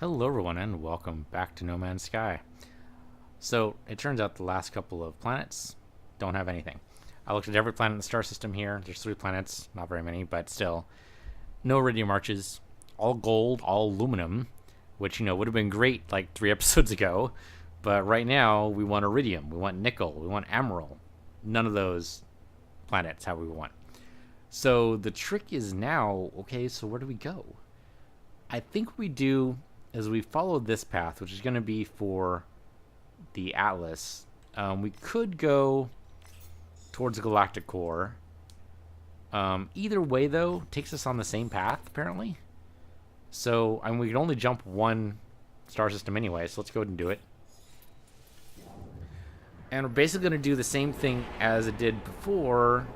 Hello everyone and welcome back to No Man's Sky. So it turns out the last couple of planets don't have anything. I looked at every planet in the star system here. There's 3 planets, not very many, but still. No iridium arches, all gold, all aluminum, which, would have been great like 3 episodes ago. But right now we want iridium, we want nickel, we want emerald. None of those planets have we want. So the trick is now, okay, so where do we go? I think we do is we follow this path, which is going to be for the Atlas. We could go towards the galactic core. Either way, though, takes us on the same path, apparently. So, we can only jump one star system anyway, so let's go ahead and do it. And we're basically going to do the same thing as it did before,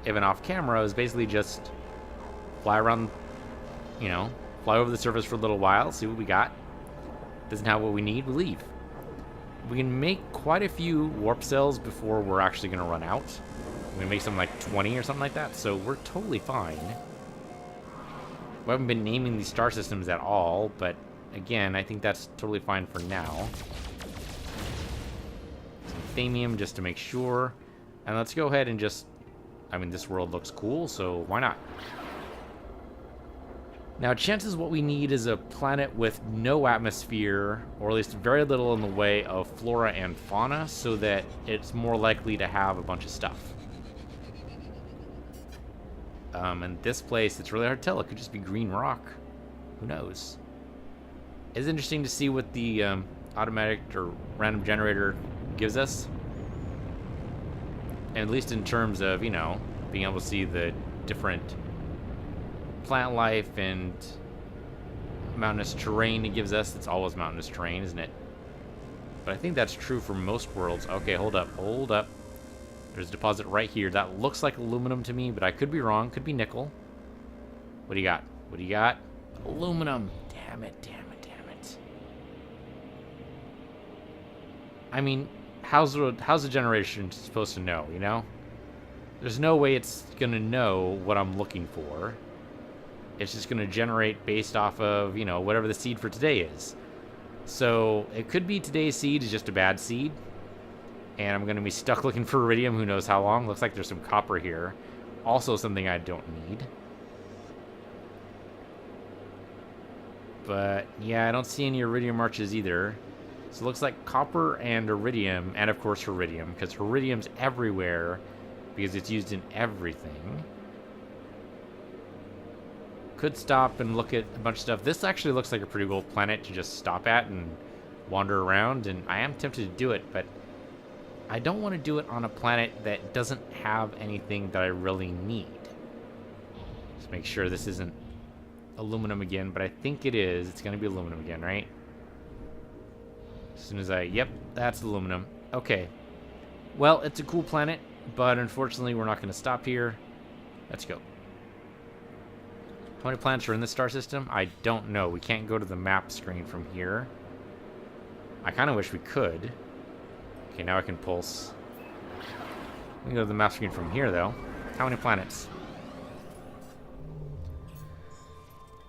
even off camera, is basically just fly around, fly over the surface for a little while, see what we got. Doesn't have what we need, we leave. We can make quite a few warp cells before we're actually going to run out. We can make something like 20 or something like that, so we're totally fine. We haven't been naming these star systems at all, but again, I think that's totally fine for now. Some thamium just to make sure. And let's go ahead and just... this world looks cool, so why not? Now, chances what we need is a planet with no atmosphere, or at least very little in the way of flora and fauna, so that it's more likely to have a bunch of stuff. And this place, it's really hard to tell. It could just be green rock. Who knows? It's interesting to see what the automatic or random generator gives us. And at least in terms of, being able to see the different plant life and mountainous terrain it gives us. It's always mountainous terrain, isn't it? But I think that's true for most worlds. Okay, hold up. There's a deposit right here. That looks like aluminum to me, but I could be wrong. Could be nickel. What do you got? Aluminum. Damn it. How's the generation supposed to know, There's no way it's gonna know what I'm looking for. It's just going to generate based off of, whatever the seed for today is. So it could be today's seed is just a bad seed. And I'm going to be stuck looking for iridium who knows how long. Looks like there's some copper here. Also something I don't need. But yeah, I don't see any iridium arches either. So it looks like copper and iridium, and of course iridium, because iridium's everywhere because it's used in everything. Could stop and look at a bunch of stuff. This actually looks like a pretty cool planet to just stop at and wander around, and I am tempted to do it, but I don't want to do it on a planet that doesn't have anything that I really need. Just make sure this isn't aluminum again, but I think it is. It's going to be aluminum again, right? As soon as yep, that's aluminum. Okay. Well, it's a cool planet, but unfortunately we're not going to stop here. Let's go. How many planets are in this star system? I don't know. We can't go to the map screen from here. I kind of wish we could. Okay, now I can pulse. We can go to the map screen from here, though. How many planets?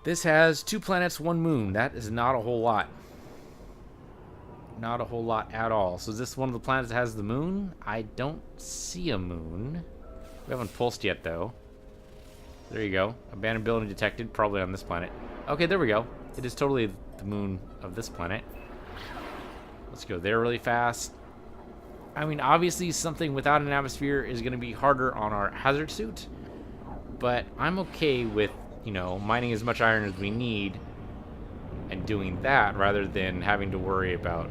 This has 2 planets, 1 moon. That is not a whole lot. Not a whole lot at all. So is this one of the planets that has the moon? I don't see a moon. We haven't pulsed yet, though. There you go. Abandoned building detected, probably on this planet. Okay, there we go. It is totally the moon of this planet. Let's go there really fast. Obviously something without an atmosphere is going to be harder on our hazard suit. But I'm okay with, mining as much iron as we need and doing that rather than having to worry about,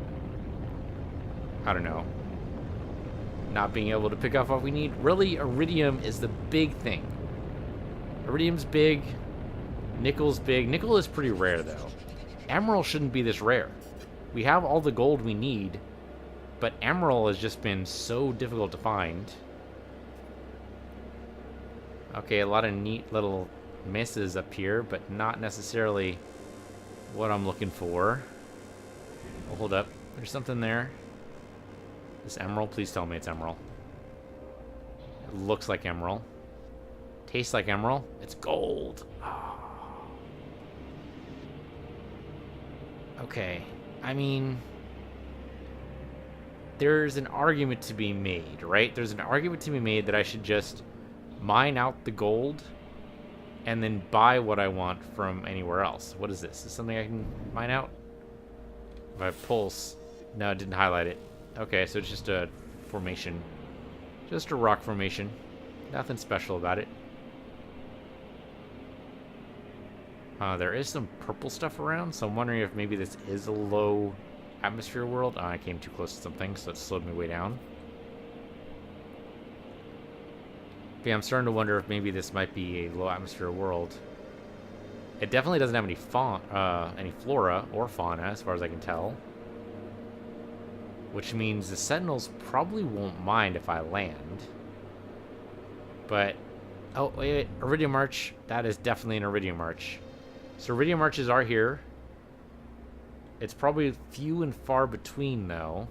I don't know, not being able to pick up what we need. Really, iridium is the big thing. Iridium's big. Nickel's big. Nickel is pretty rare, though. Emerald shouldn't be this rare. We have all the gold we need, but emerald has just been so difficult to find. Okay, a lot of neat little misses up here, but not necessarily what I'm looking for. Oh, hold up. There's something there. This emerald? Please tell me it's emerald. It looks like emerald. Tastes like emerald. It's gold. Oh. Okay. I mean, there's an argument to be made, right? There's an argument to be made that I should just mine out the gold and then buy what I want from anywhere else. What is this? Is this something I can mine out? If I pulse... No, it didn't highlight it. Okay, so it's just a formation. Just a rock formation. Nothing special about it. There is some purple stuff around, so I'm wondering if maybe this is a low atmosphere world. I came too close to something, so it slowed me way down. But yeah, I'm starting to wonder if maybe this might be a low atmosphere world. It definitely doesn't have any any flora or fauna, as far as I can tell. Which means the Sentinels probably won't mind if I land. But, oh, wait, Iridium March. That is definitely an Iridium March. So Iridium Marches are here. It's probably few and far between, though.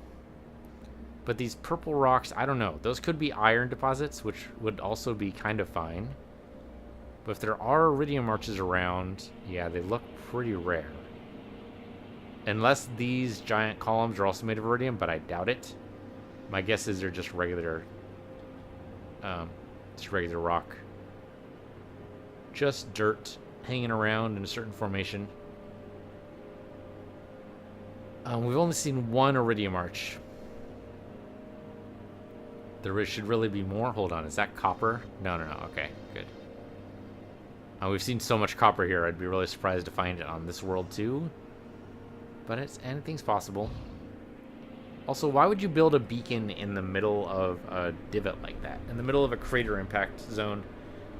But these purple rocks, I don't know. Those could be iron deposits, which would also be kind of fine. But if there are Iridium Marches around, yeah, they look pretty rare. Unless these giant columns are also made of iridium, but I doubt it. My guess is they're just regular rock. Just dirt hanging around in a certain formation. We've only seen one Iridium Arch. There should really be more. Hold on, is that copper? No. Okay, good. We've seen so much copper here, I'd be really surprised to find it on this world too. But anything's possible. Also, why would you build a beacon in the middle of a divot like that? In the middle of a crater impact zone?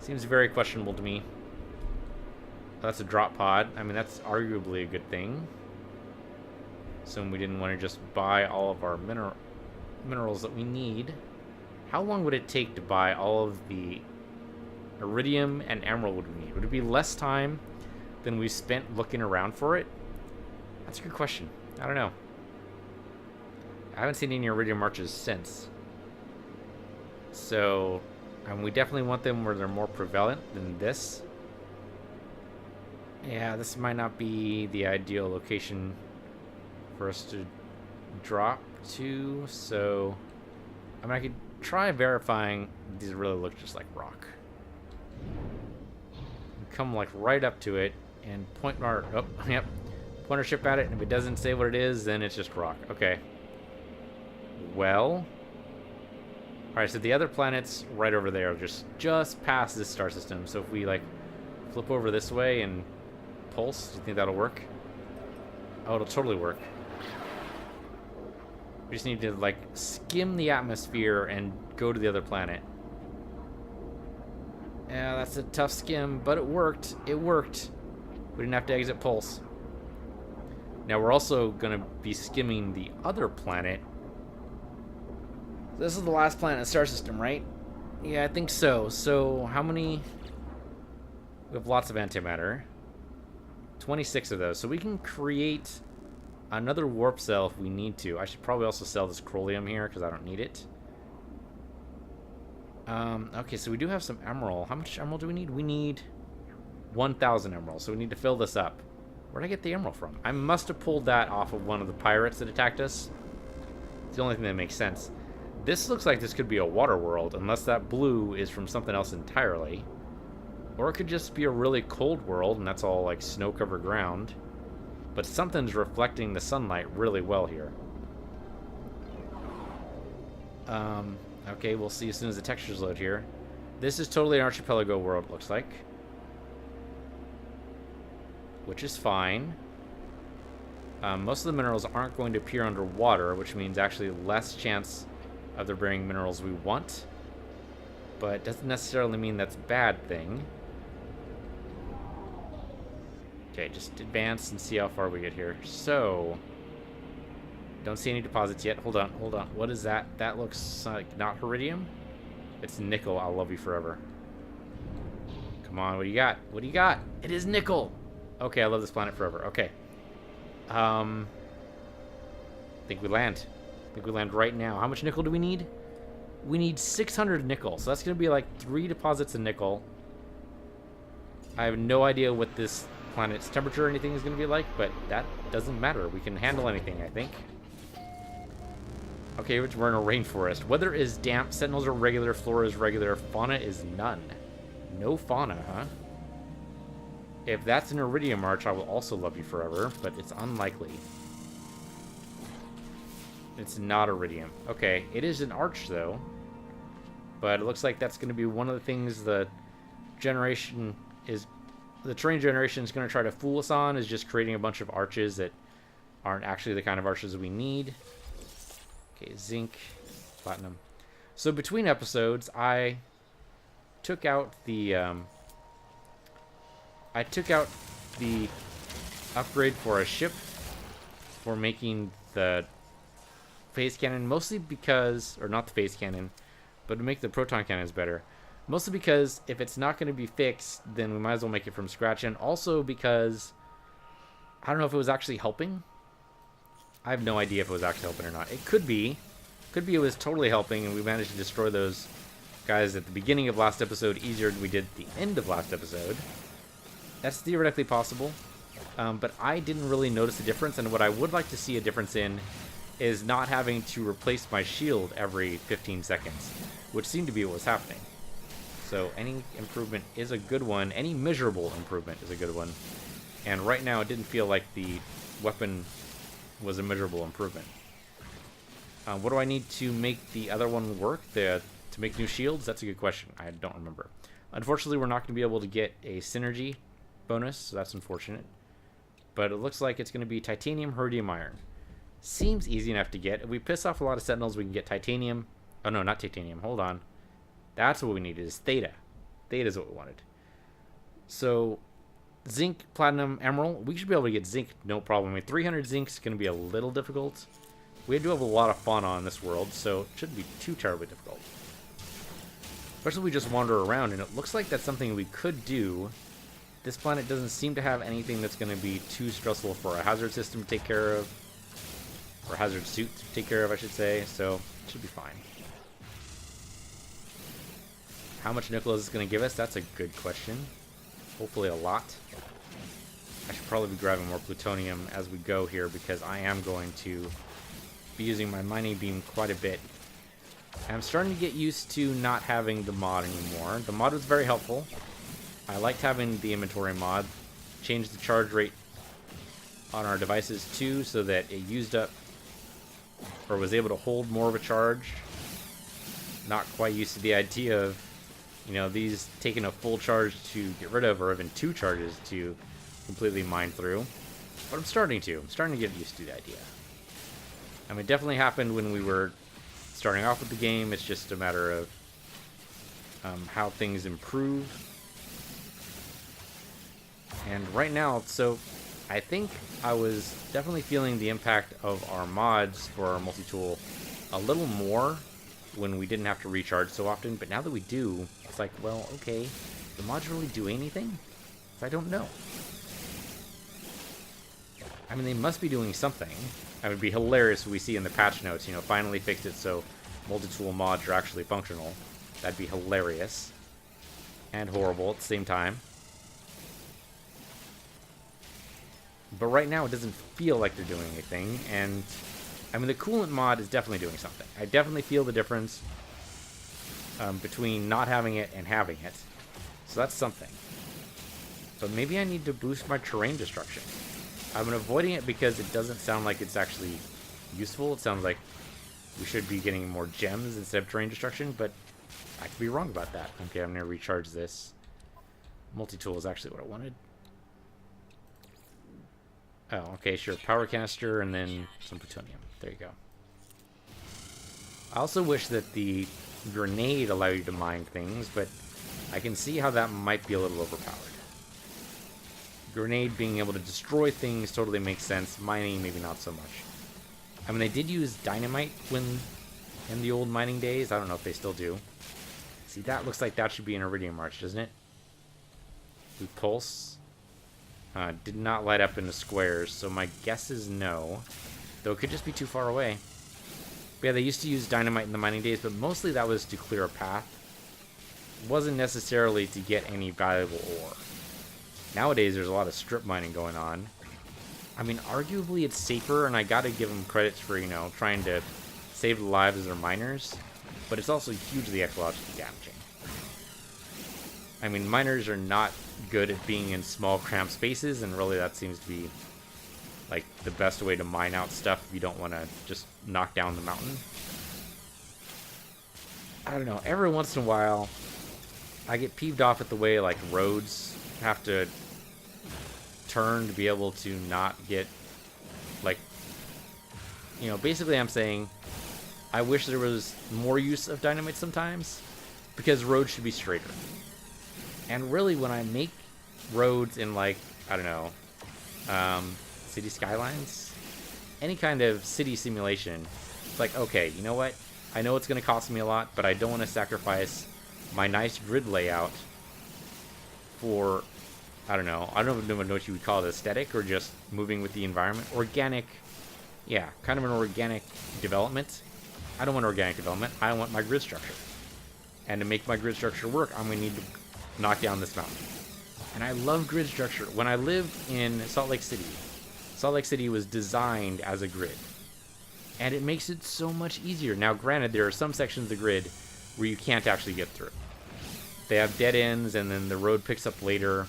Seems very questionable to me. That's a drop pod. I mean, that's arguably a good thing. So we didn't want to just buy all of our minerals that we need. How long would it take to buy all of the iridium and emerald we need? Would it be less time than we spent looking around for it? That's a good question. I don't know. I haven't seen any Iridium Marches since. So, we definitely want them where they're more prevalent than this. Yeah, this might not be the ideal location for us to drop to. So, I mean, I could try verifying these really look just like rock. Come like right up to it and point our... Oh, yep. Point our ship at it, and if it doesn't say what it is, then it's just rock. Okay. Well. Alright, so the other planet's right over there, just past this star system. So if we, like, flip over this way and pulse, do you think that'll work? Oh, it'll totally work. We just need to, like, skim the atmosphere and go to the other planet. Yeah, that's a tough skim, but it worked. It worked. We didn't have to exit pulse. Now we're also going to be skimming the other planet. This is the last planet in the star system, right? Yeah, I think so. So how many? We have lots of antimatter. 26 of those. So we can create another warp cell if we need to. I should probably also sell this chromium here because I don't need it. Okay, so we do have some emerald. How much emerald do we need? We need 1,000 emeralds. So we need to fill this up. Where'd I get the emerald from? I must have pulled that off of one of the pirates that attacked us. It's the only thing that makes sense. This looks like this could be a water world, unless that blue is from something else entirely. Or it could just be a really cold world, and that's all like snow-covered ground. But something's reflecting the sunlight really well here. Okay, we'll see as soon as the textures load here. This is totally an archipelago world, it looks like. Which is fine. Most of the minerals aren't going to appear underwater, which means actually less chance of there being minerals we want. But it doesn't necessarily mean that's a bad thing. Okay, just advance and see how far we get here. So, don't see any deposits yet. Hold on. What is that? That looks like not iridium. It's nickel. I'll love you forever. Come on, what do you got? What do you got? It is nickel! Okay, I love this planet forever. Okay. I think we land. I think we land right now. How much nickel do we need? We need 600 nickel. So that's going to be like 3 deposits of nickel. I have no idea what this planet's temperature or anything is going to be like, but that doesn't matter. We can handle anything, I think. Okay, we're in a rainforest. Weather is damp, sentinels are regular, flora is regular, fauna is none. No fauna, huh? If that's an iridium arch, I will also love you forever, but it's unlikely. It's not iridium. Okay, it is an arch, though. But it looks like that's going to be one of the things the terrain generation is going to try to fool us on, is just creating a bunch of arches that aren't actually the kind of arches we need. Okay, zinc, platinum. So between episodes, I took out the upgrade for a ship for making the phase cannon, mostly because, or not the phase cannon, but to make the proton cannons better. Mostly because if it's not going to be fixed, then we might as well make it from scratch, and also because I don't know if it was actually helping. I have no idea if it was actually helping or not. It could be. Could be it was totally helping, and we managed to destroy those guys at the beginning of last episode easier than we did at the end of last episode. That's theoretically possible. But I didn't really notice a difference, and what I would like to see a difference in is not having to replace my shield every 15 seconds, which seemed to be what was happening. So any improvement is a good one. Any measurable improvement is a good one. And right now it didn't feel like the weapon was a measurable improvement. What do I need to make the other one work? To make new shields? That's a good question. I don't remember. Unfortunately, we're not going to be able to get a synergy bonus, so that's unfortunate. But it looks like it's going to be titanium, iridium, iron. Seems easy enough to get. If we piss off a lot of sentinels, we can get titanium. Oh no, not titanium. Hold on. That's what we needed, is theta. Theta is what we wanted. So, zinc, platinum, emerald. We should be able to get zinc, no problem. I mean, 300 zinc is going to be a little difficult. We do have a lot of fauna on this world, so it shouldn't be too terribly difficult. Especially if we just wander around, and it looks like that's something we could do. This planet doesn't seem to have anything that's going to be too stressful for a hazard system to take care of. Or hazard suit to take care of, I should say, so it should be fine. How much nickel is this going to give us? That's a good question. Hopefully a lot. I should probably be grabbing more plutonium as we go here, because I am going to be using my mining beam quite a bit. I'm starting to get used to not having the mod anymore. The mod was very helpful. I liked having the inventory mod. Changed the charge rate on our devices too, so that it used up, or was able to hold more of a charge. Not quite used to the idea of, you know, these taking a full charge to get rid of, or even 2 charges to completely mine through. But I'm starting to get used to the idea. I mean, it definitely happened when we were starting off with the game. It's just a matter of how things improve. And right now, so I think I was definitely feeling the impact of our mods for our multi-tool a little more when we didn't have to recharge so often, but now that we do, it's like, well, okay, do mods really do anything? I don't know. I mean, they must be doing something. It would be hilarious if we see in the patch notes, you know, finally fixed it so multi-tool mods are actually functional. That'd be hilarious. And horrible at the same time. But right now, it doesn't feel like they're doing anything, and I mean, the coolant mod is definitely doing something. I definitely feel the difference between not having it and having it. So that's something. But maybe I need to boost my terrain destruction. I've been avoiding it because it doesn't sound like it's actually useful. It sounds like we should be getting more gems instead of terrain destruction, but I could be wrong about that. Okay, I'm going to recharge this. Multi-tool is actually what I wanted. Oh, okay, sure. Power canister and then some plutonium. There you go. I also wish that the grenade allowed you to mine things, but I can see how that might be a little overpowered. Grenade being able to destroy things totally makes sense. Mining, maybe not so much. I mean, they did use dynamite when in the old mining days. I don't know if they still do. See, that looks like that should be an iridium arch, doesn't it? We pulse. Did not light up in the squares, so my guess is no. Though it could just be too far away. But yeah, they used to use dynamite in the mining days, but mostly that was to clear a path. It wasn't necessarily to get any valuable ore. Nowadays, there's a lot of strip mining going on. I mean, arguably it's safer, and I gotta give them credits for, you know, trying to save the lives of their miners, but it's also hugely ecologically damaging. I mean, miners are not good at being in small, cramped spaces, and really that seems to be, like, the best way to mine out stuff if you don't want to just knock down the mountain. I don't know, every once in a while, I get peeved off at the way, like, roads have to turn to be able to not get, like, you know, basically I'm saying I wish there was more use of dynamite sometimes, because roads should be straighter. And really, when I make roads in, like, I don't know, city skylines, any kind of city simulation, it's like, okay, you know what? I know it's going to cost me a lot, but I don't want to sacrifice my nice grid layout for, I don't know what you would call it, aesthetic, or just moving with the environment. Organic, yeah, kind of an organic development. I don't want organic development. I want my grid structure. And to make my grid structure work, I'm going to need to knock down this mountain. And I love grid structure. When I lived in Salt Lake City was designed as a grid. And it makes it so much easier. Now, granted, there are some sections of the grid where you can't actually get through. They have dead ends, and then the road picks up later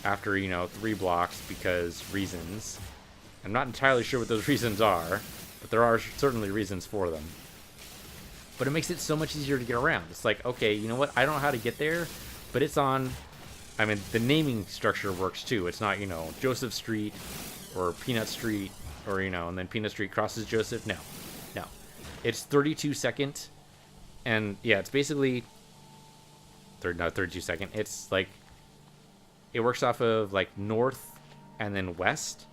after, you know, 3 blocks because reasons. I'm not entirely sure what those reasons are, but there are certainly reasons for them. But it makes it so much easier to get around. It's like, okay, you know what? I don't know how to get there, but it's on... I mean, the naming structure works too. It's not, you know, Joseph Street or Peanut Street or, you know, and then Peanut Street crosses Joseph. No. It's 32 second. And, yeah, it's basically... not 32 second. It's like... It works off of, like, north and then west.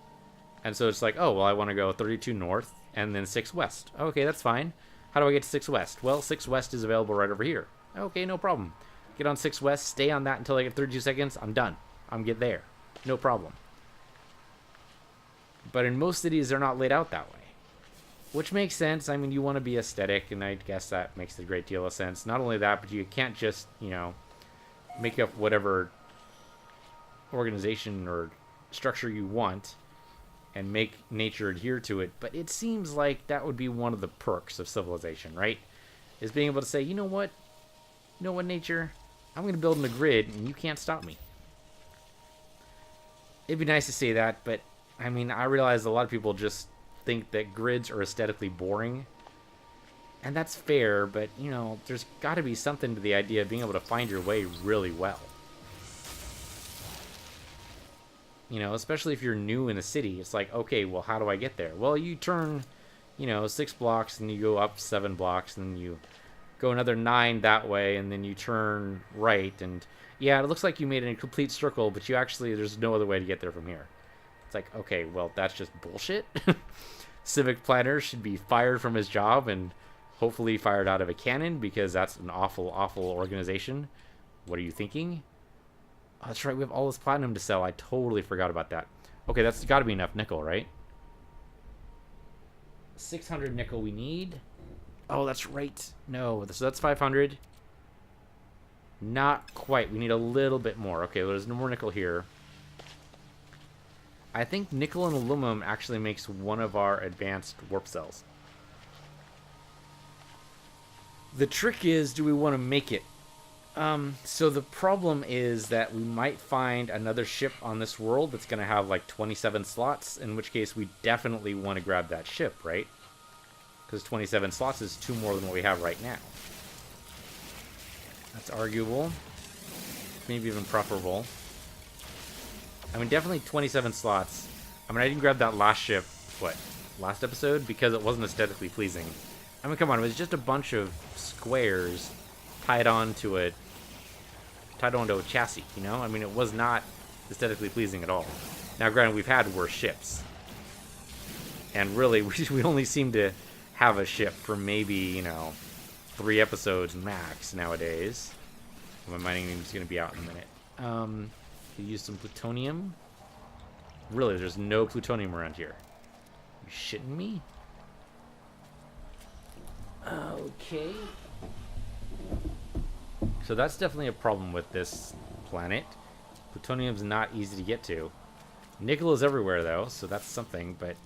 And so it's like, oh, well, I want to go 32 north and then 6 west. Okay, that's fine. How do I get to 6 west? Well, 6 west is available right over here. Okay, no problem. Get on 6 west, stay on that until I get 32 seconds. I'm done. I'm get there. No problem. But in most cities, they're not laid out that way. Which makes sense. I mean, you want to be aesthetic, and I guess that makes a great deal of sense. Not only that, but you can't just, you know, make up whatever organization or structure you want and make nature adhere to it. But it seems like that would be one of the perks of civilization, right? Is being able to say, you know what, nature? I'm going to build in a grid, and you can't stop me. It'd be nice to say that, but, I mean, I realize a lot of people just think that grids are aesthetically boring. And that's fair, but, you know, there's got to be something to the idea of being able to find your way really well. You know, especially if you're new in the city, it's like, okay, well, how do I get there? Well, you turn, you know, 6 blocks, and you go up 7 blocks, and then you go another 9 that way, and then you turn right, and yeah, it looks like you made a complete circle, but you actually, there's no other way to get there from here. It's like, okay, well, that's just bullshit. Civic planner should be fired from his job and hopefully fired out of a cannon, because that's an awful, awful organization. What are you thinking? Oh, that's right, we have all this platinum to sell. I totally forgot about that. Okay, that's got to be enough nickel, right? 600 nickel we need. Oh, that's right. No, so that's 500. Not quite. We need a little bit more. Okay, well, there's no more nickel here. I think nickel and aluminum actually makes one of our advanced warp cells. The trick is, do we want to make it? So the problem is that we might find another ship on this world that's going to have like 27 slots, in which case we definitely want to grab that ship, right? Because 27 slots is 2 more than what we have right now. That's arguable. Maybe even preferable. I mean, definitely 27 slots. I mean, I didn't grab that last ship, last episode? Because it wasn't aesthetically pleasing. I mean, come on, it was just a bunch of squares tied onto a chassis, you know? I mean, it was not aesthetically pleasing at all. Now, granted, we've had worse ships. And really, we only seem to have a ship for maybe, you know, 3 episodes max nowadays. My mining name is going to be out in a minute. You use some plutonium. Really, there's no plutonium around here. You shitting me? Okay. So that's definitely a problem with this planet. Plutonium's not easy to get to. Nickel is everywhere, though, so that's something, but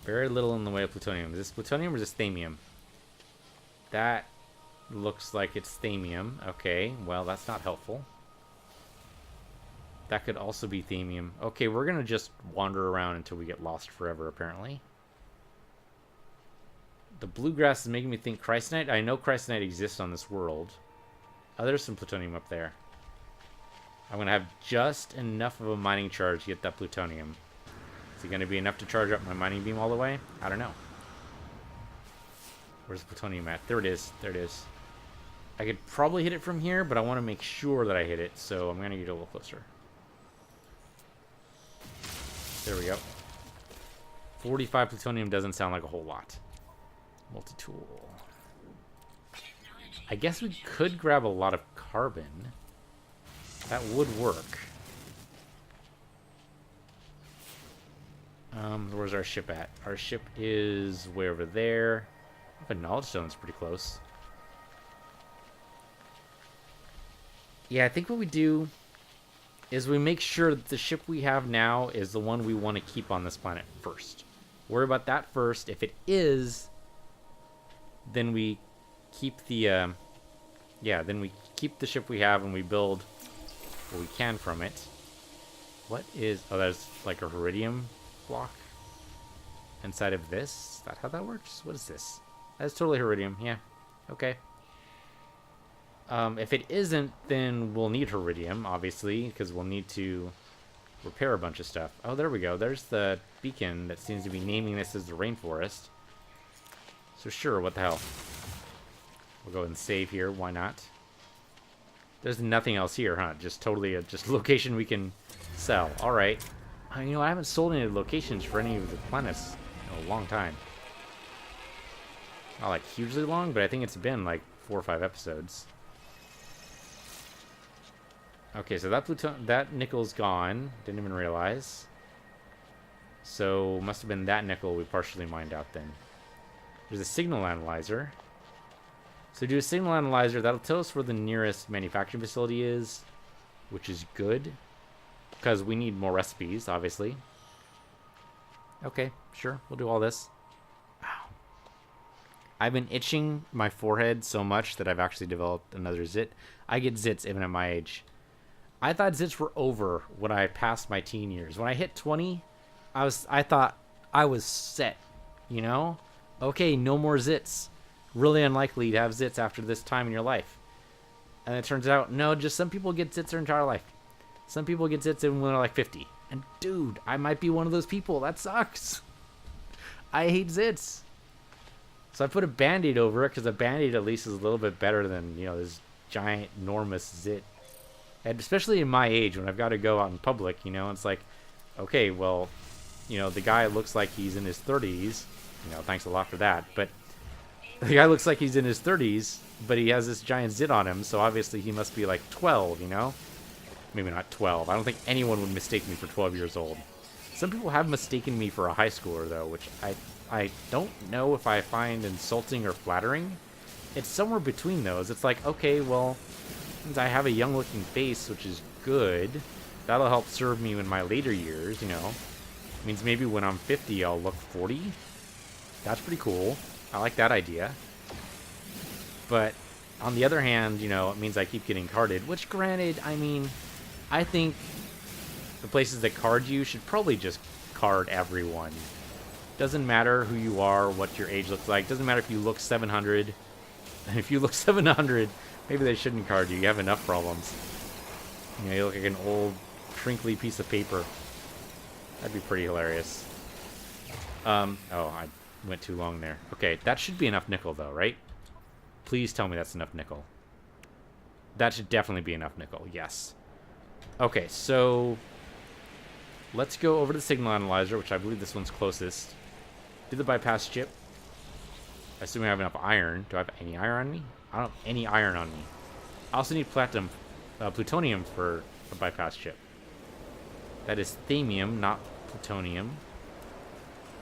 very little in the way of plutonium. Is this plutonium or is this thamium? That looks like it's thamium. Okay, well, that's not helpful. That could also be thamium. Okay, we're going to just wander around until we get lost forever, apparently. The bluegrass is making me think chrysonite. I know chrysonite exists on this world. Oh, there's some plutonium up there. I'm going to have just enough of a mining charge to get that plutonium. Is it going to be enough to charge up my mining beam all the way? I don't know. Where's the plutonium at? There it is. There it is. I could probably hit it from here, but I want to make sure that I hit it, so I'm going to get a little closer. There we go. 45 plutonium doesn't sound like a whole lot. Multi-tool. I guess we could grab a lot of carbon. That would work. Where's our ship at? Our ship is way over there. The knowledge stone's pretty close. Yeah, I think what we do is we make sure that the ship we have now is the one we want to keep on this planet first. Worry about that first. If it is, then we keep the then we keep the ship we have and we build what we can from it. What is... Oh, there's like a iridium block inside of this. Is that how that works? What is this? That's totally iridium. Yeah. Okay. If it isn't, then we'll need iridium, obviously, because we'll need to repair a bunch of stuff. Oh, there we go. There's the beacon that seems to be naming this as the rainforest. So sure, what the hell. We'll go ahead and save here. Why not? There's nothing else here, huh? Just totally a location we can sell. All right. You know, I haven't sold any locations for any of the planets in a long time. Not like hugely long, but I think it's been like 4 or 5 episodes. Okay, so that nickel's gone. Didn't even realize. So must have been that nickel we partially mined out then. There's a signal analyzer. So do a signal analyzer. That'll tell us where the nearest manufacturing facility is, which is good, because we need more recipes, obviously. Okay, sure. We'll do all this. Wow. I've been itching my forehead so much that I've actually developed another zit. I get zits even at my age. I thought zits were over when I passed my teen years. When I hit 20, I thought I was set, you know? Okay, no more zits. Really unlikely to have zits after this time in your life. And it turns out, no, just some people get zits their entire life. Some people get zits even when they're like 50. And dude, I might be one of those people. That sucks. I hate zits. So I put a Band-Aid over it, because a Band-Aid at least is a little bit better than, you know, this giant, enormous zit. And especially in my age, when I've got to go out in public, you know, it's like, okay, well, you know, the guy looks like he's in his 30s. You know, thanks a lot for that. But the guy looks like he's in his 30s, but he has this giant zit on him, so obviously he must be like 12, you know? Maybe not 12. I don't think anyone would mistake me for 12 years old. Some people have mistaken me for a high schooler, though, which I don't know if I find insulting or flattering. It's somewhere between those. It's like, okay, well, since I have a young-looking face, which is good, that'll help serve me in my later years, you know? It means maybe when I'm 50, I'll look 40. That's pretty cool. I like that idea. But on the other hand, you know, it means I keep getting carded, which granted, I mean, I think the places that card you should probably just card everyone. Doesn't matter who you are, what your age looks like. Doesn't matter if you look 700. If you look 700, maybe they shouldn't card you. You have enough problems. You know, you look like an old, crinkly piece of paper. That'd be pretty hilarious. Oh, I went too long there. Okay, that should be enough nickel, though, right? Please tell me that's enough nickel. That should definitely be enough nickel, yes. Okay, so let's go over to the signal analyzer, which I believe this one's closest. Do the bypass chip. I assume I have enough iron. Do I have any iron on me? I don't have any iron on me. I also need plutonium for a bypass chip. That is thamium, not plutonium.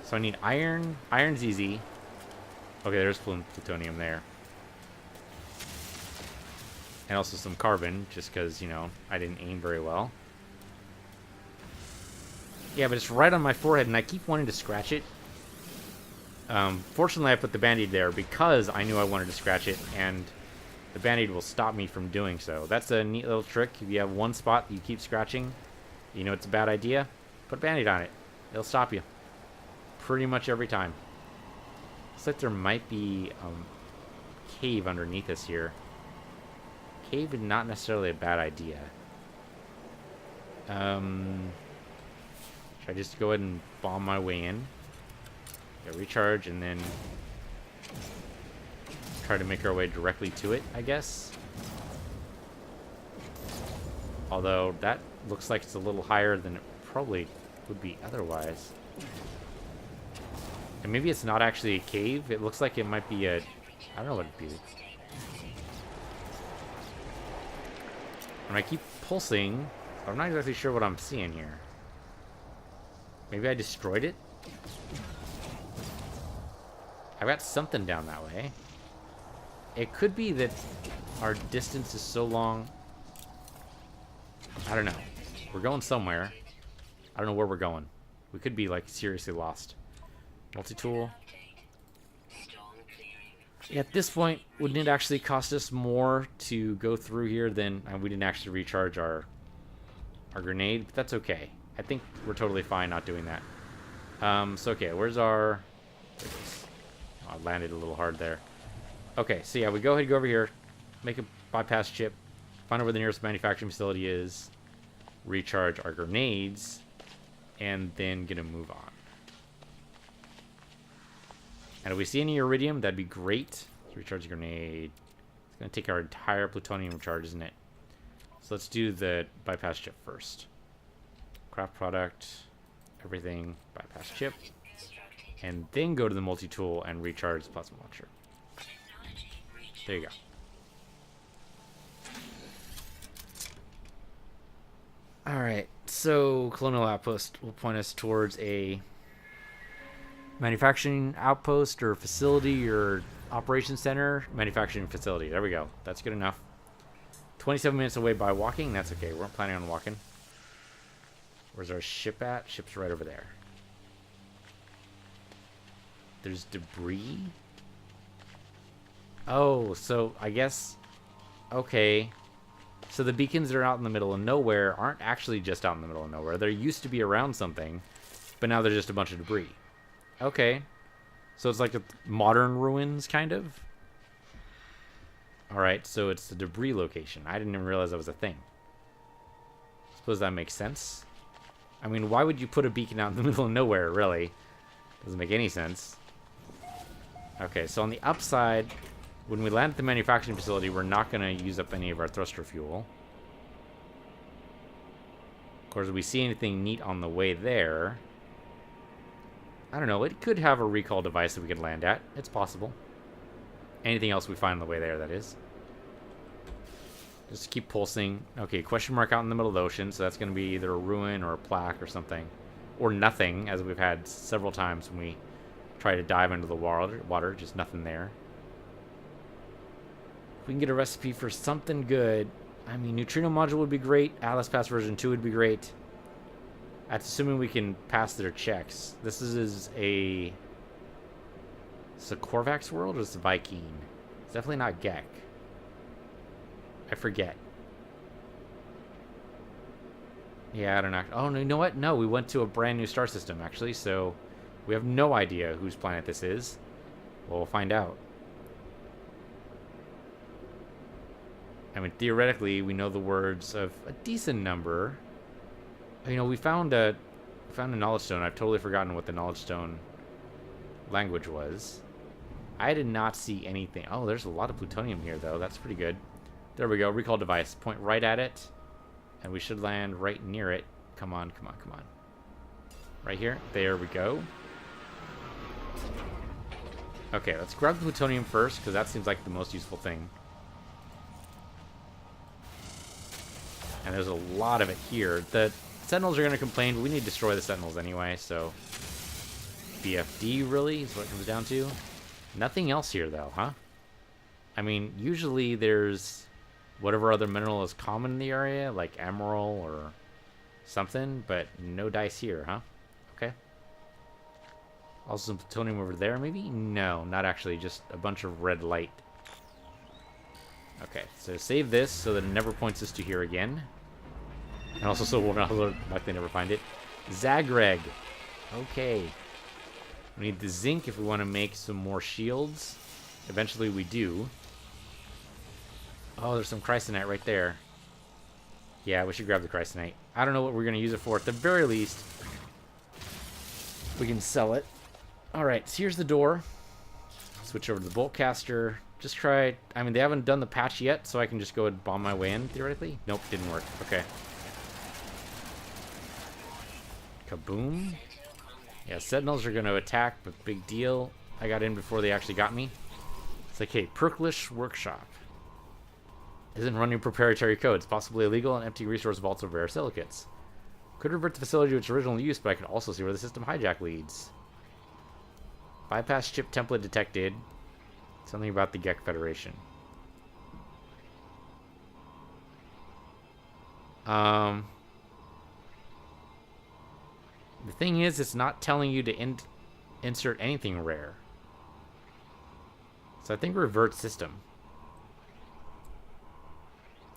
So I need iron. Iron's easy. Okay, there's plutonium there. And also some carbon, just because, you know, I didn't aim very well. Yeah, but it's right on my forehead, and I keep wanting to scratch it. Fortunately, I put the Band-Aid there because I knew I wanted to scratch it, and the Band-Aid will stop me from doing so. That's a neat little trick. If you have one spot that you keep scratching, you know it's a bad idea, put a Band-Aid on it. It'll stop you. Pretty much every time. Looks like there might be a cave underneath us here. Cave is not necessarily a bad idea. Should I just go ahead and bomb my way in? Yeah, recharge and then try to make our way directly to it, I guess. Although that looks like it's a little higher than it probably would be otherwise. And maybe it's not actually a cave. It looks like it might be a... I don't know what it'd be. And I keep pulsing. I'm not exactly sure what I'm seeing here. Maybe I destroyed it? I've got something down that way. It could be that our distance is so long. I don't know. We're going somewhere. I don't know where we're going. We could be, like, seriously lost. Multi-tool. At this point, wouldn't it actually cost us more to go through here than... we didn't actually recharge our grenade, but that's okay. I think we're totally fine not doing that. So, okay, where's our... There it is. Oh, I landed a little hard there. Okay, so yeah, we go ahead and go over here, make a bypass chip, find out where the nearest manufacturing facility is, recharge our grenades, and then get a move on. And if we see any iridium, that'd be great. Let's recharge the grenade. It's going to take our entire plutonium charge, isn't it? So let's do the bypass chip first. Craft product, everything, bypass chip. And then go to the multi-tool and recharge the plasma launcher. There you go. Alright, so Colonial Outpost will point us towards a manufacturing outpost or facility or operations center. Manufacturing facility. There we go. That's good enough. 27 minutes away by walking. That's okay. We weren't planning on walking. Where's our ship at? Ship's right over there. There's debris. Oh, so I guess... Okay. So the beacons that are out in the middle of nowhere aren't actually just out in the middle of nowhere. They used to be around something, but now they're just a bunch of debris. Okay. So it's like a modern ruins, kind of? Alright, so it's the debris location. I didn't even realize that was a thing. Suppose that makes sense. I mean, why would you put a beacon out in the middle of nowhere, really? Doesn't make any sense. Okay, so on the upside, when we land at the manufacturing facility, we're not going to use up any of our thruster fuel. Of course, if we see anything neat on the way there... I don't know, it could have a recall device that we could land at. It's possible. Anything else we find on the way there, that is. Just keep pulsing. Okay, question mark out in the middle of the ocean, so that's going to be either a ruin or a plaque or something. Or nothing, as we've had several times when we try to dive into the water, just nothing there. If we can get a recipe for something good, I mean, neutrino module would be great. Atlas Pass version 2 would be great. That's assuming we can pass their checks. This is a... Is it Korvax world or is it Viking? It's definitely not Gek. I forget. Yeah, I don't know. Oh, no, you know what? No, we went to a brand new star system, actually, so we have no idea whose planet this is. Well, we'll find out. I mean, theoretically, we know the words of a decent number. You know, we found a knowledge stone. I've totally forgotten what the knowledge stone language was. I did not see anything. Oh, there's a lot of plutonium here, though. That's pretty good. There we go. Recall device. Point right at it. And we should land right near it. Come on, come on, come on. Right here. There we go. Okay, let's grab the plutonium first, because that seems like the most useful thing. And there's a lot of it here. The Sentinels are going to complain, but we need to destroy the Sentinels anyway, so... BFD, really, is what it comes down to. Nothing else here, though, huh? I mean, usually there's whatever other mineral is common in the area, like emerald or something, but no dice here, huh? Okay. Also some plutonium over there, maybe? No, not actually, just a bunch of red light. Okay, so save this so that it never points us to here again. And also so we'll not likely never find it. Zagreg. Okay. We need the zinc if we want to make some more shields. Eventually we do. Oh, there's some chrysonite right there. Yeah, we should grab the chrysonite. I don't know what we're going to use it for. At the very least, we can sell it. Alright, so here's the door. Switch over to the bolt caster. Just try... I mean, they haven't done the patch yet, so I can just go and bomb my way in, theoretically. Nope, didn't work. Okay. Kaboom. Yeah, sentinels are going to attack, but big deal. I got in before they actually got me. It's like, hey, Perklish Workshop. Isn't running proprietary code. It's possibly illegal and empty resource vaults of rare silicates. Could revert the facility to its original use, but I could also see where the system hijack leads. Bypass chip template detected. Something about the Gek Federation. The thing is, it's not telling you to insert anything rare. So I think revert system.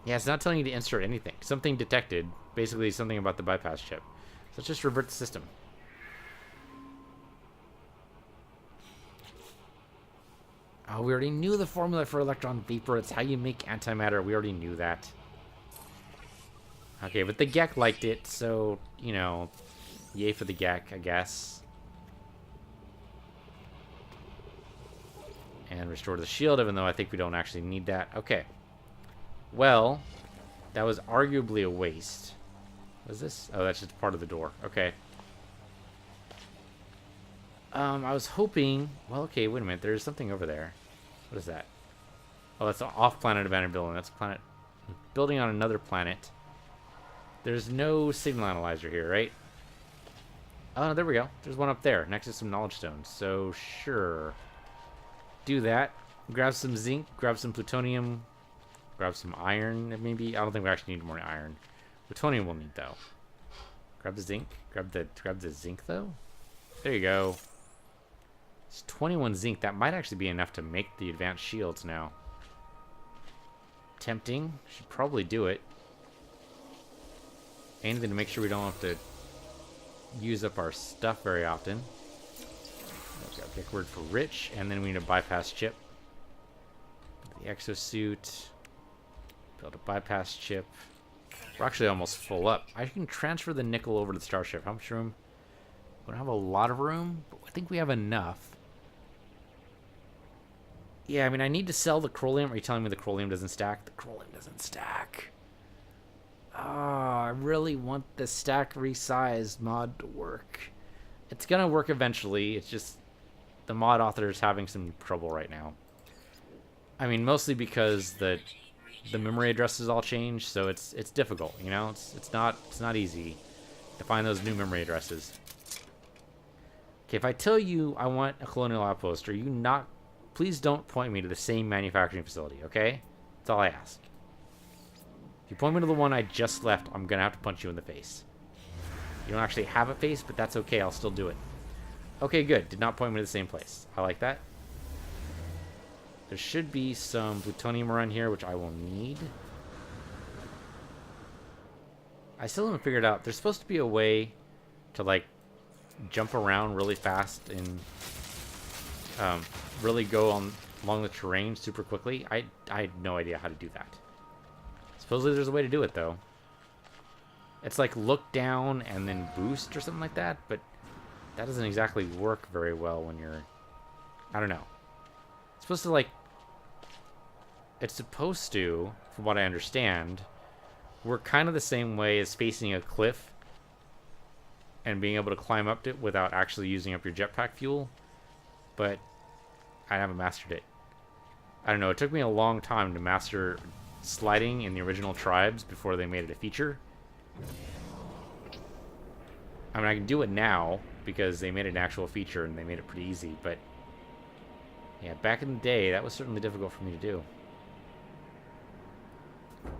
Yeah, it's not telling you to insert anything. Something detected. Basically something about the bypass chip. So let's just revert the system. Oh, we already knew the formula for electron vapor. It's how you make antimatter. We already knew that. Okay, but the Gek liked it, so, you know, yay for the Gek, I guess. And restore the shield, even though I think we don't actually need that. Okay. Well, that was arguably a waste. What is this? Oh, that's just part of the door. Okay. I was hoping... Well, okay, wait a minute. There's something over there. What is that? Oh, that's an off-planet abandoned building. That's a planet... Building on another planet. There's no signal analyzer here, right? Oh, there we go. There's one up there, next to some knowledge stones. So, sure. Do that. Grab some zinc, grab some plutonium, grab some iron, maybe. I don't think we actually need more iron. Plutonium we'll need, though. Grab the zinc. Grab the zinc, though. There you go. It's 21 zinc. That might actually be enough to make the advanced shields now. Tempting. Should probably do it. Anything to make sure we don't have to use up our stuff very often. Okay, pick word for rich, and then we need a bypass chip. The exosuit. Build a bypass chip. We're actually almost full up. I can transfer the nickel over to the starship. How much room? We don't have a lot of room, but I think we have enough. Yeah, I mean, I need to sell the chromium. Are you telling me the chromium doesn't stack? The chromium doesn't stack. Oh, I really want the stack resized mod to work. It's gonna work eventually. It's just the mod author is having some trouble right now. I mean, mostly because the memory addresses all changed, so it's difficult. You know, it's not easy to find those new memory addresses. Okay, if I tell you I want a colonial outpost, are you not? Please don't point me to the same manufacturing facility. Okay, that's all I ask. If you point me to the one I just left, I'm gonna have to punch you in the face. You don't actually have a face, but that's okay. I'll still do it. Okay, good. Did not point me to the same place. I like that. There should be some plutonium around here, which I will need. I still haven't figured out. There's supposed to be a way to, like, jump around really fast and really go along the terrain super quickly. I had no idea how to do that. Supposedly there's a way to do it, though. It's like look down and then boost or something like that, but that doesn't exactly work very well when you're... I don't know. It's supposed to, like... It's supposed to, from what I understand, work kind of the same way as facing a cliff and being able to climb up it without actually using up your jetpack fuel, but I haven't mastered it. I don't know, it took me a long time to master sliding in the original Tribes before they made it a feature. I mean, I can do it now because they made it an actual feature and they made it pretty easy, but yeah, back in the day, that was certainly difficult for me to do.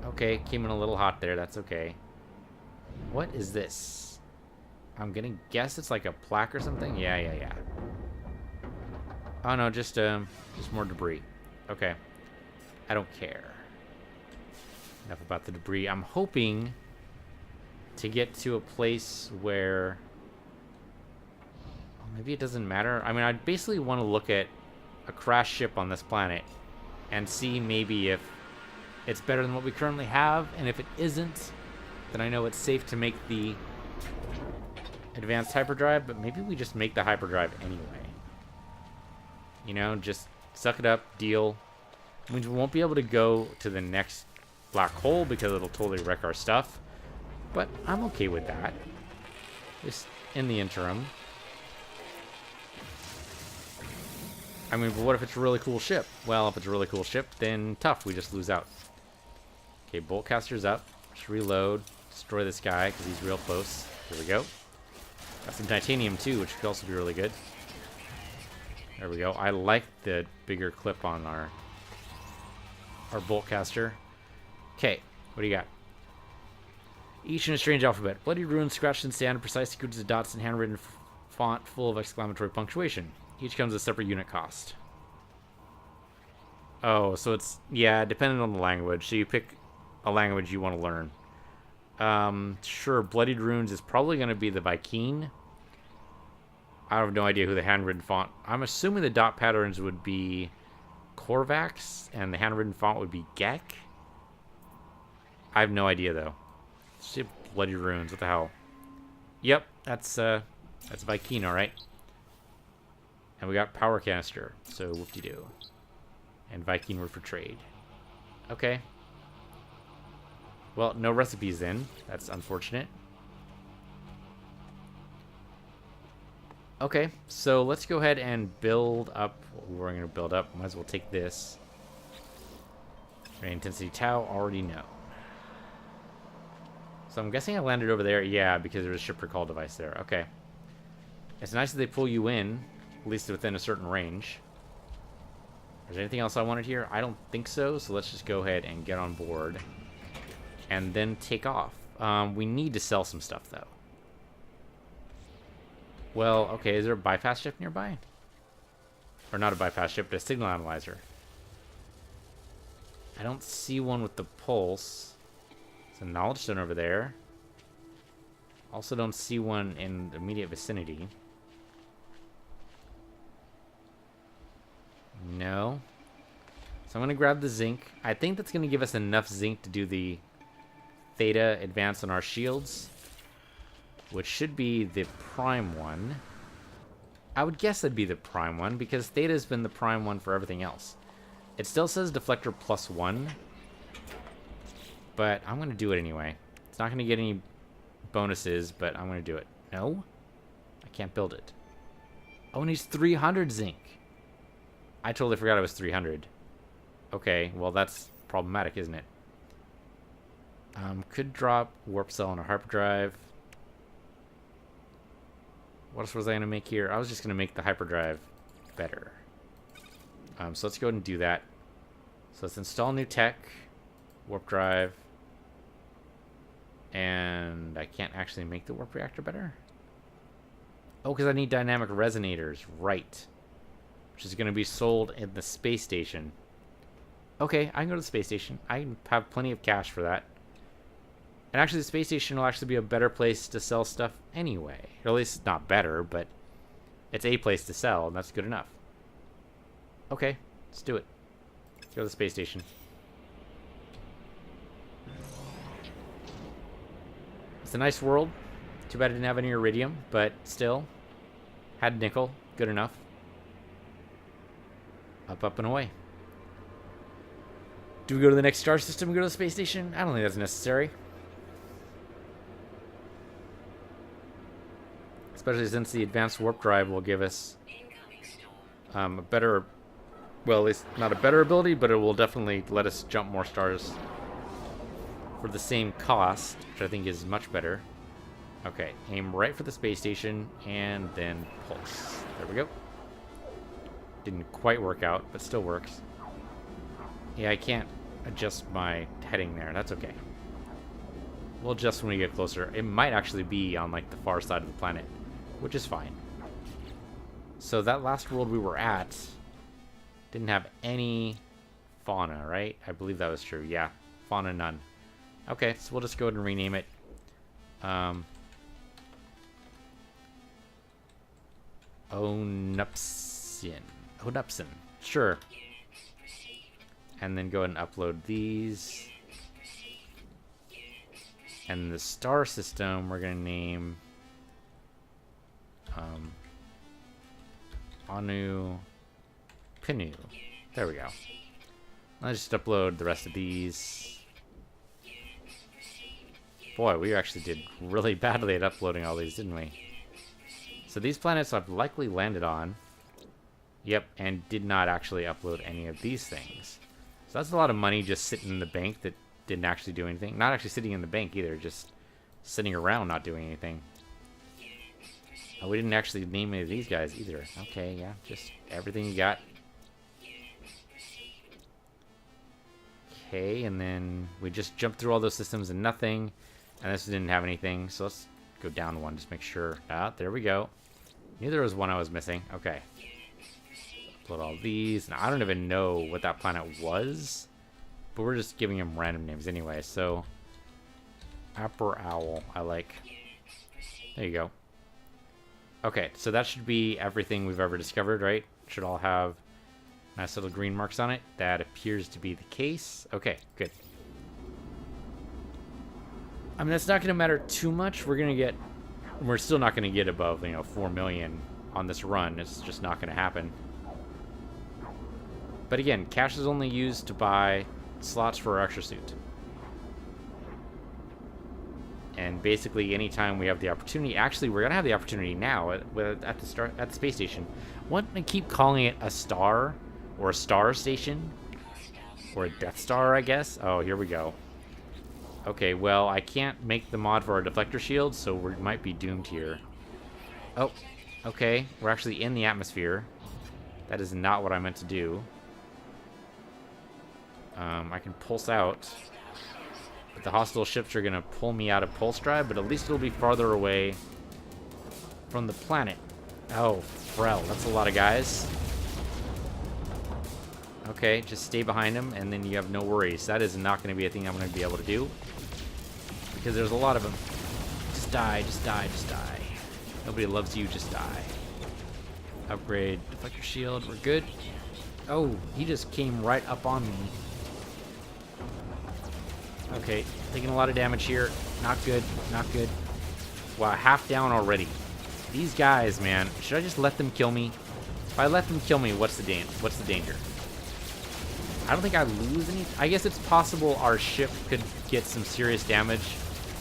Okay, came in a little hot there, that's okay. What is this? I'm gonna guess it's like a plaque or something. Yeah. Oh no, just more debris. Okay. I don't care. Enough about the debris. I'm hoping to get to a place where... oh, maybe it doesn't matter. I mean, I basically want to look at a crashed ship on this planet and see maybe if it's better than what we currently have, and if it isn't, then I know it's safe to make the advanced hyperdrive, but maybe we just make the hyperdrive anyway. You know, just suck it up, deal. It means we won't be able to go to the next black hole because it'll totally wreck our stuff, but I'm okay with that. Just in the interim. I mean, but what if it's a really cool ship? Well, if it's a really cool ship, then tough, we just lose out. Okay, boltcaster's up. Just reload. Destroy this guy, because he's real close. Here we go. Got some titanium, too, which could also be really good. There we go. I like the bigger clip on our boltcaster. Okay, what do you got? Each in a strange alphabet. Bloody runes scratched in sand, precise sequences of dots and handwritten font full of exclamatory punctuation. Each comes with a separate unit cost. Oh, so it's, yeah, dependent on the language. So you pick a language you want to learn. Sure, Bloodied Runes is probably going to be the Viking. I have no idea who the handwritten font... I'm assuming the dot patterns would be Korvax, and the handwritten font would be Gek. I have no idea, though. Shit, Bloodied Runes, what the hell? Yep, that's Viking, alright. And we got Power Canister, so whoop-de-doo. And Viking word for trade. Okay. Well, no recipes then. That's unfortunate. Okay, so let's go ahead and build up what we're going to build up. Might as well take this. Rain intensity tau, already know. So I'm guessing I landed over there. Yeah, because there's a ship recall device there. Okay. It's nice that they pull you in, at least within a certain range. Is there anything else I wanted here? I don't think so, so let's just go ahead and get on board. And then take off. We need to sell some stuff, though. Well, okay, is there a bypass ship nearby? Or not a bypass ship, but a signal analyzer. I don't see one with the pulse. There's a knowledge stone over there. Also don't see one in the immediate vicinity. No. So I'm going to grab the zinc. I think that's going to give us enough zinc to do the theta advance on our shields, which should be the prime one. I would guess that'd be the prime one, because theta's been the prime one for everything else. It still says deflector +1, but I'm going to do it anyway. It's not going to get any bonuses, but I'm going to do it. No? I can't build it. Oh, it needs 300 zinc. I totally forgot it was 300. Okay, well that's problematic, isn't it? Could drop warp cell on a hyperdrive. What else was I going to make here? I was just going to make the hyperdrive better. So let's go ahead and do that. So let's install new tech. Warp drive. And I can't actually make the warp reactor better? Oh, because I need dynamic resonators. Right. Which is going to be sold in the space station. Okay, I can go to the space station. I have plenty of cash for that. And actually, the space station will actually be a better place to sell stuff anyway. Or at least not better, but it's a place to sell, and that's good enough. Okay, let's do it. Let's go to the space station. It's a nice world. Too bad I didn't have any iridium, but still. Had nickel. Good enough. Up, up, and away. Do we go to the next star system and go to the space station? I don't think that's necessary. Especially since the advanced warp drive will give us a better, well, at least not a better ability, but it will definitely let us jump more stars for the same cost, which I think is much better. Okay, aim right for the space station and then pulse. There we go. Didn't quite work out, but still works. Yeah, I can't adjust my heading there. That's okay. We'll adjust when we get closer. It might actually be on, like, the far side of the planet, which is fine. So that last world we were at didn't have any fauna, right? I believe that was true. Yeah, fauna none. Okay, so we'll just go ahead and rename it. Onupsin. Sure. And then go ahead and upload these. And the star system we're going to name Anu Pinu. There we go. Let's just upload the rest of these. Boy, we actually did really badly at uploading all these, didn't we? So these planets I've likely landed on. Yep, and did not actually upload any of these things. So that's a lot of money just sitting in the bank that didn't actually do anything. Not actually sitting in the bank either, just sitting around not doing anything. Oh, we didn't actually name any of these guys either. Okay, yeah, just everything you got. Okay, and then we just jumped through all those systems and nothing. And this didn't have anything, so let's go down one, just make sure. Ah, there we go. Knew there was one I was missing. Okay. Upload all these. Now, I don't even know what that planet was, but we're just giving them random names anyway, so... Upper Owl, I like. There you go. Okay, so that should be everything we've ever discovered, right? Should all have nice little green marks on it. That appears to be the case. Okay, good. I mean, that's not going to matter too much. We're still not going to get above, 4 million on this run. It's just not going to happen. But again, cash is only used to buy slots for our extra suit. And basically, anytime we have the opportunity, actually, we're gonna have the opportunity now at the space station. Want to keep calling it a star or a star station or a Death Star, I guess. Oh, here we go. Okay, well, I can't make the mod for our deflector shield, so we might be doomed here. Oh, okay, we're actually in the atmosphere. That is not what I meant to do. I can pulse out. But the hostile ships are going to pull me out of pulse drive, but at least it'll be farther away from the planet. Oh, Frel, that's a lot of guys. Okay, just stay behind them, and then you have no worries. That is not going to be a thing I'm going to be able to do. Because there's a lot of them. Just die, just die, just die. Nobody loves you, just die. Upgrade deflector shield, we're good. Oh, he just came right up on me. Okay, taking a lot of damage here. Not good, not good. Wow, half down already. These guys, man, should I just let them kill me? If I let them kill me, what's the danger? I don't think I lose any. I guess it's possible our ship could get some serious damage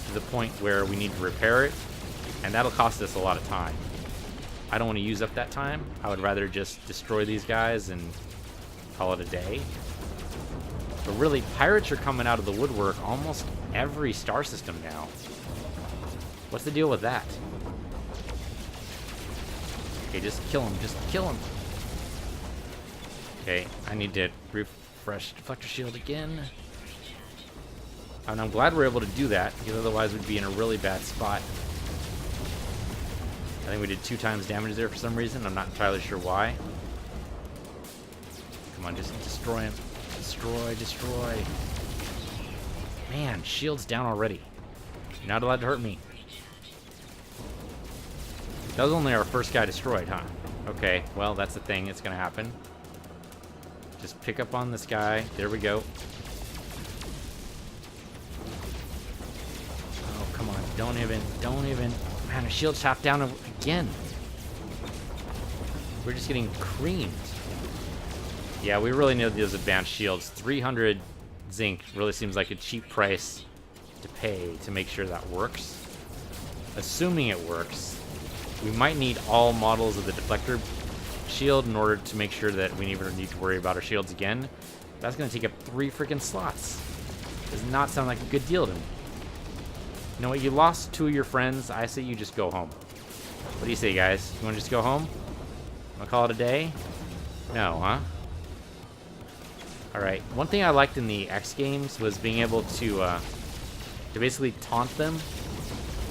to the point where we need to repair it, and that'll cost us a lot of time. I don't want to use up that time. I would rather just destroy these guys and call it a day. But really, pirates are coming out of the woodwork almost every star system now. What's the deal with that? Okay, just kill him. Just kill him. Okay, I need to refresh deflector shield again. And I'm glad we're able to do that, because otherwise we'd be in a really bad spot. I think we did 2 times damage there for some reason. I'm not entirely sure why. Come on, just destroy him. Destroy, destroy. Man, shield's down already. You're not allowed to hurt me. That was only our first guy destroyed, huh? Okay, well, that's the thing. It's gonna happen. Just pick up on this guy. There we go. Oh, come on. Don't even. Man, our shield's half down again. We're just getting creamed. Yeah, we really need those advanced shields. 300 zinc really seems like a cheap price to pay to make sure that works. Assuming it works, we might need all models of the deflector shield in order to make sure that we never need to worry about our shields again. That's going to take up 3 freaking slots. Does not sound like a good deal to me. You know what? You lost 2 of your friends. I say you just go home. What do you say, guys? You want to just go home? Want to call it a day? No, huh? Alright, one thing I liked in the X games was being able to to basically taunt them,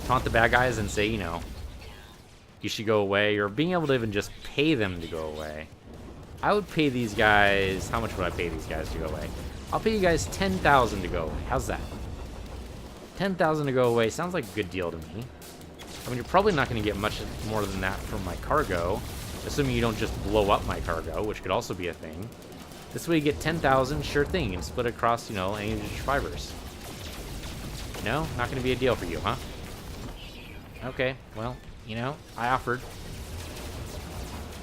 taunt the bad guys and say, you know, you should go away, or being able to even just pay them to go away. I would pay these guys, how much would I pay these guys to go away? I'll pay you guys 10,000 to go away. How's that? 10,000 to go away sounds like a good deal to me. I mean, you're probably not going to get much more than that from my cargo, assuming you don't just blow up my cargo, which could also be a thing. This way you get 10,000, sure thing, and split across, you know, any of your survivors. No? Not going to be a deal for you, huh? Okay, well, you know, I offered.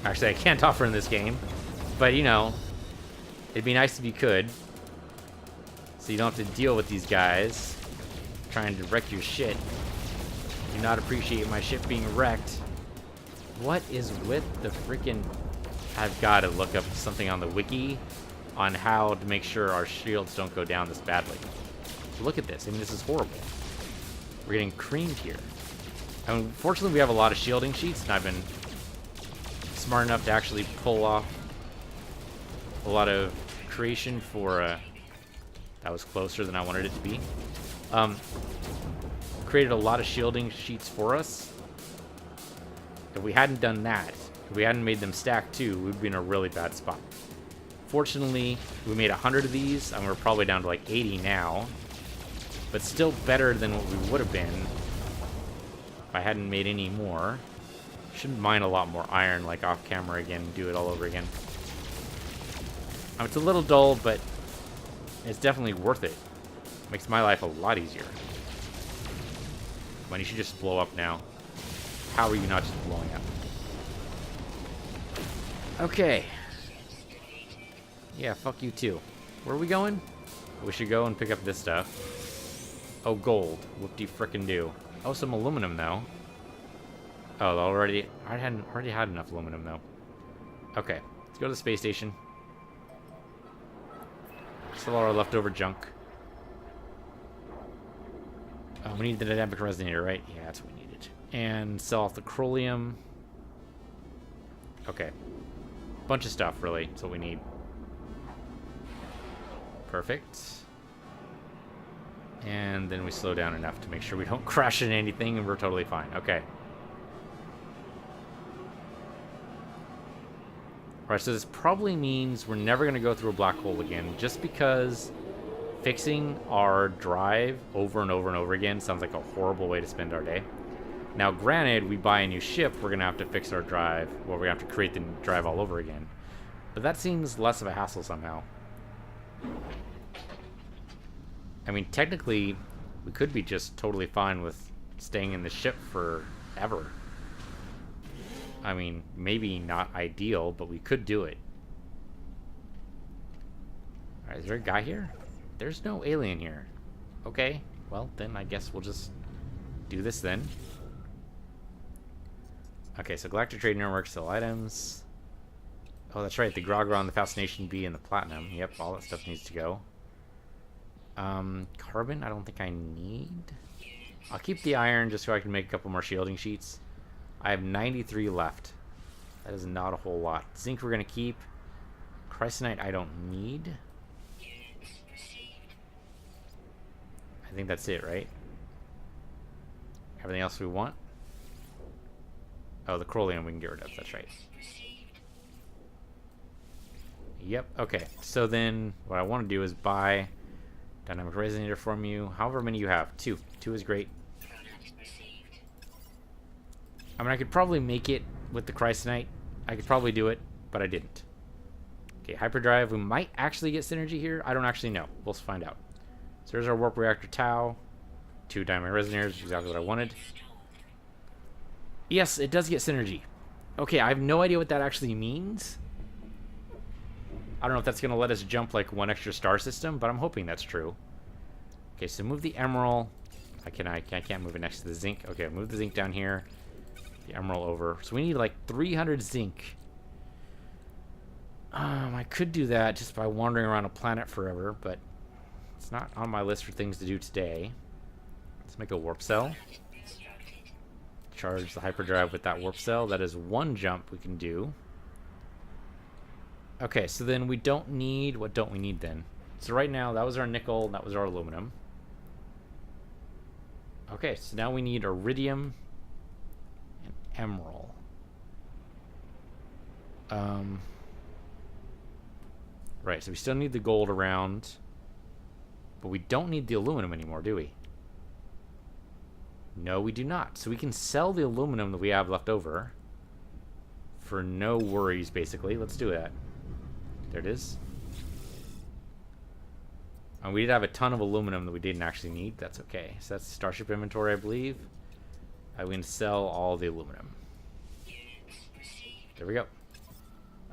Actually, I can't offer in this game, but, you know, it'd be nice if you could, so you don't have to deal with these guys trying to wreck your shit. Do not appreciate my ship being wrecked. What is with the freaking... I've got to look up something on the wiki on how to make sure our shields don't go down this badly. Look at this. I mean, this is horrible. We're getting creamed here. I mean, fortunately, we have a lot of shielding sheets, and I've been smart enough to actually pull off a lot of creation for... that was closer than I wanted it to be. Created a lot of shielding sheets for us. If we hadn't done that, if we hadn't made them stack too, we'd be in a really bad spot. Fortunately, we made 100 of these, and we're probably down to like 80 now. But still better than what we would have been if I hadn't made any more. Shouldn't mine a lot more iron, like off camera again, and do it all over again. It's a little dull, but it's definitely worth it. Makes my life a lot easier. Come on, you should just blow up now. How are you not just blowing up? Okay. Yeah, fuck you too. Where are we going? We should go and pick up this stuff. Oh, gold. Whoop-de-frickin-do. Oh, some aluminum, though. Oh, I already had enough aluminum, though. Okay, let's go to the space station. Still all our leftover junk. Oh, we need the dynamic resonator, right? Yeah, that's what we needed. And sell off the chromium. Okay. Bunch of stuff, really. That's what we need. Perfect. And then we slow down enough to make sure we don't crash into anything, and we're totally fine. Okay. Alright, so this probably means we're never going to go through a black hole again, just because fixing our drive over and over and over again sounds like a horrible way to spend our day. Now, granted, we buy a new ship, we're going to have to fix our drive, well, we're going to have to create the drive all over again. But that seems less of a hassle somehow. I mean, technically, we could be just totally fine with staying in the ship forever. I mean, maybe not ideal, but we could do it. Alright, is there a guy here? There's no alien here. Okay, well, then I guess we'll just do this then. Okay, so Galactic Trade Network, sell items. Oh, that's right, the Grogron, the Fascination Bee, and the Platinum. Yep, all that stuff needs to go. Carbon, I don't think I need. I'll keep the iron just so I can make a couple more shielding sheets. I have 93 left. That is not a whole lot. Zinc we're going to keep. Chrysonite I don't need. I think that's it, right? Everything else we want? Oh, the chromium we can get rid of. That's right. Yep, okay. So then what I want to do is buy dynamic resonator from you. However many you have. 2. 2 is great. I mean, I could probably make it with the Chrysonite. I could probably do it, but I didn't. Okay, hyperdrive. We might actually get synergy here. I don't actually know. We'll find out. So there's our warp reactor Tau. 2 diamond resonators, exactly what I wanted. Yes, it does get synergy. Okay, I have no idea what that actually means. I don't know if that's going to let us jump like 1 extra star system, but I'm hoping that's true. Okay, so move the emerald. I can't move it next to the zinc. Okay, move the zinc down here. The emerald over. So we need like 300 zinc. I could do that just by wandering around a planet forever, but it's not on my list for things to do today. Let's make a warp cell. Charge the hyperdrive with that warp cell. That is 1 jump we can do. Okay, so then we don't need... What don't we need then? So right now, that was our nickel, that was our aluminum. Okay, so now we need iridium and emerald. Right, so we still need the gold around, but we don't need the aluminum anymore, do we? No, we do not. So we can sell the aluminum that we have left over for no worries, basically. Let's do that. There it is. And we did have a ton of aluminum that we didn't actually need. That's okay. So that's Starship inventory, I believe. We can sell all the aluminum. There we go.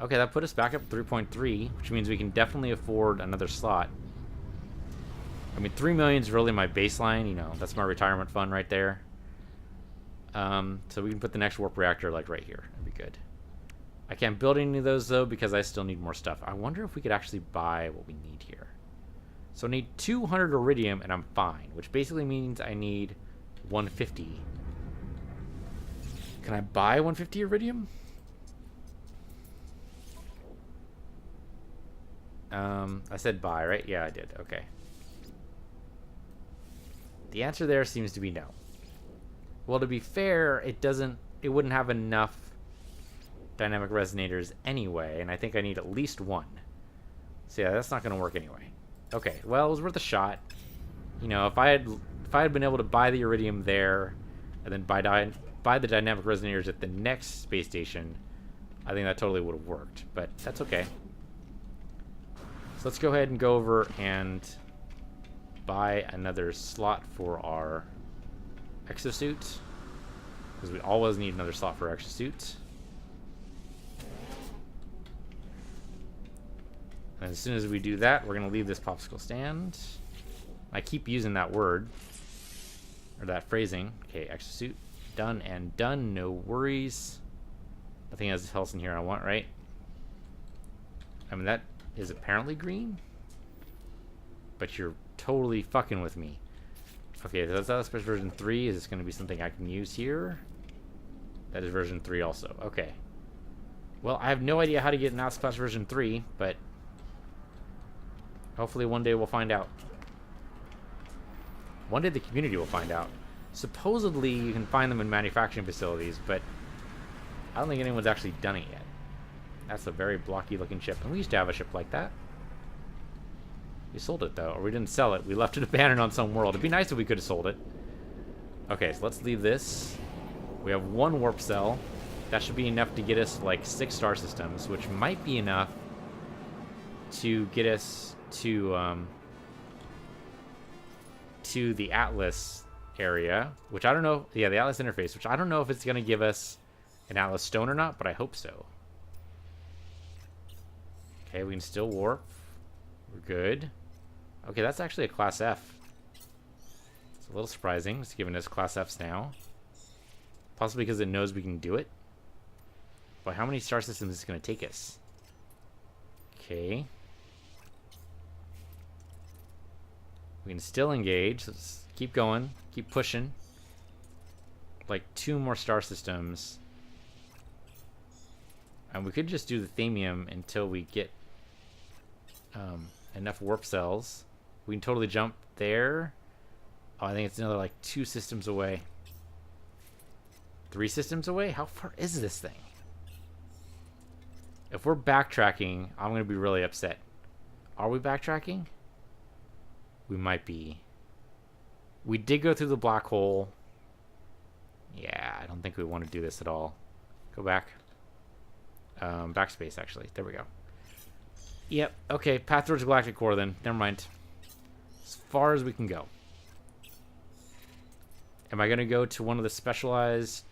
Okay, that put us back up 3.3, which means we can definitely afford another slot. I mean, 3 million is really my baseline. You know, that's my retirement fund right there. So we can put the next warp reactor like right here. That'd be good. I can't build any of those though because I still need more stuff. I wonder if we could actually buy what we need here. So I need 200 iridium and I'm fine, which basically means I need 150. Can I buy 150 iridium? I said buy, right? Yeah, I did. Okay. The answer there seems to be no. Well, to be fair, it wouldn't have enough dynamic resonators anyway, and I think I need at least one. So yeah, that's not going to work anyway. Okay, well, it was worth a shot. You know, if I had been able to buy the iridium there, and then buy the dynamic resonators at the next space station, I think that totally would have worked. But that's okay. So let's go ahead and go over and buy another slot for our exosuit, because we always need another slot for our exosuit. And as soon as we do that, we're going to leave this popsicle stand. I keep using that word, or that phrasing. Okay, exosuit, done and done, no worries. Nothing else in here I want, right? I mean, that is apparently green, but you're totally fucking with me. Okay, so that's special version 3. Is this going to be something I can use here? That is version 3 also. Okay. Well, I have no idea how to get an Outsplashed version 3, but hopefully one day we'll find out. One day the community will find out. Supposedly you can find them in manufacturing facilities, but I don't think anyone's actually done it yet. That's a very blocky looking ship, and we used to have a ship like that. We sold it though, or we didn't sell it. We left it abandoned on some world. It'd be nice if we could have sold it. Okay, so let's leave this. We have 1 warp cell. That should be enough to get us like 6 star systems, which might be enough to get us to the Atlas area, which I don't know. Yeah, the Atlas interface, which I don't know if it's going to give us an Atlas stone or not, but I hope so. Okay, we can still warp. We're good. Okay, that's actually a Class F. It's a little surprising. It's giving us Class Fs now. Possibly because it knows we can do it. But how many star systems is it going to take us? Okay. We can still engage. Let's keep going. Keep pushing. Like 2 more star systems. And we could just do the themium until we get enough warp cells. We can totally jump there. Oh, I think it's another like 2 systems away. 3 systems away? How far is this thing? If we're backtracking, I'm going to be really upset. Are we backtracking? We might be. We did go through the black hole. Yeah, I don't think we want to do this at all. Go back. Backspace, actually. There we go. Yep. Okay, path towards galactic core then. Never mind. As far as we can go. Am I going to go to one of the specialized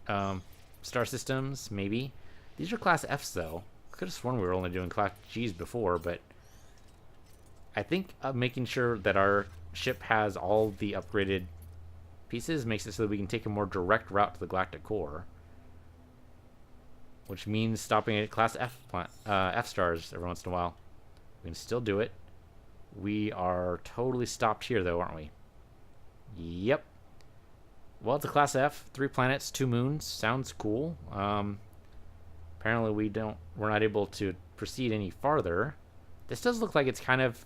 star systems? Maybe. These are Class Fs, though. I could have sworn we were only doing Class Gs before, but I think making sure that our ship has all the upgraded pieces makes it so that we can take a more direct route to the galactic core. Which means stopping at Class F stars every once in a while. We can still do it. We are totally stopped here, though, aren't we? Yep. Well, it's a Class F. 3 planets, 2 moons. Sounds cool. Apparently, we're not able to proceed any farther. This does look like it's kind of...